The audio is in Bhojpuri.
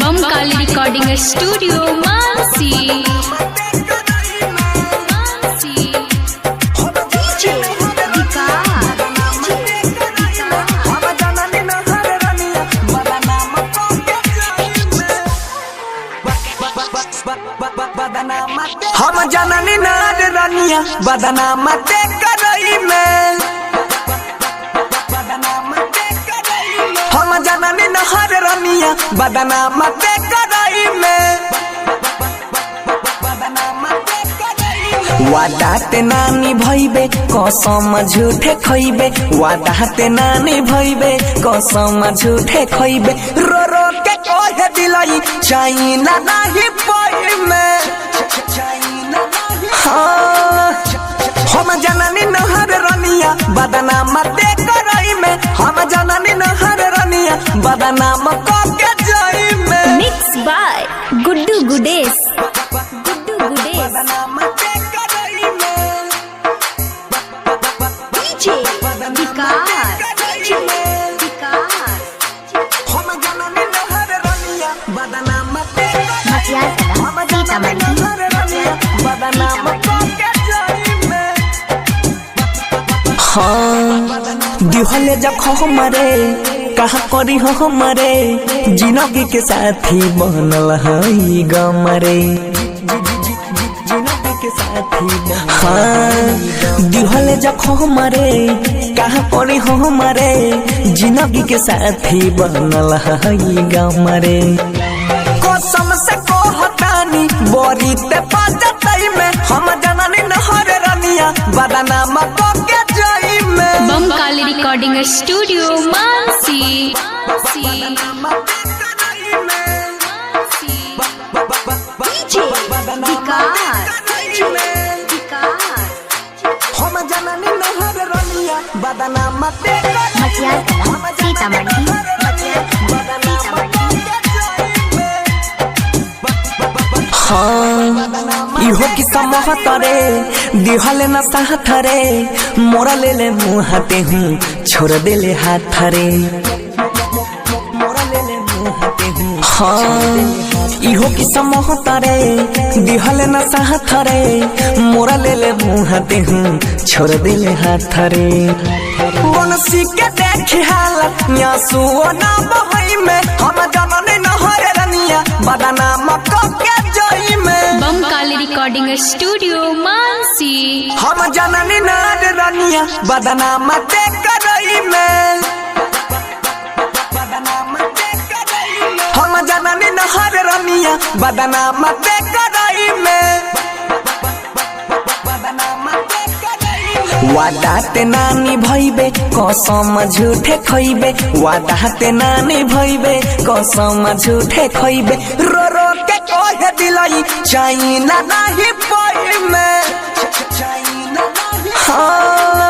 बम काली रिकॉर्डिंग स्टूडियो मानसी। हम जननी नार रनिया बदनाम ते करई में, हम जननी नहर रनिया बदनाम ते करई में। वादा ते नानी भइबे कसम झूठे खइबे, वादा ते नानी भइबे कसम झूठे खइबे। रो रो के कहे दिलई चाइना नाही पई में। हाँ हम जननी नहर रनिया बदनाम ते करई में, हम जननी नहर रनिया बदनाम के जाई में। Mix by Guddu Gudesh, Guddu Gudesh. DJ Vikas, दिहले जब हमारे कहा करी हो हमारे, जिंदगी के साथी बनल हई गमरे। हाँ दिहले जब हमारे कहा करी हो हमारे, जिंदगी के साथी बनल हई गमरे। कसम से कहतानी बोरी ते पाजतई में, हम जननी नहर रनिया बदनाम के जाई में। बम काली रिकॉर्डिंग स्टूडियो मानसी। डीजे विकास, हम जननी नहर रनिया बदनाम ते इहो की समहतरे दिहले न सहथरे, मोरा ले ले मुँह हाथे हूँ छोड़ दे ले हाथ रे। हाँ इहो की समहतरे दिहले न सहथरे, मोरा ले ले मुँह हाथे हूँ छोड़ दे ले हाथ रे। बनसी के देखे हालत न्यासु ना बहई में, हम जननी नहर रनिया बदनाम के जाई में। बम काली रिकॉर्डिंग स्टूडियो मानसी। हम जननी नार रनिया बदनाम ते करई में, हम जननी नहर रनिया बदनाम ते करई में। वादा ते नानी भइबे कसम झूठे खइबे, वादा ते नानी भइबे कसम झूठे खइबे। रो रो के कहे दिलई चाइना नाही पई में। हाँ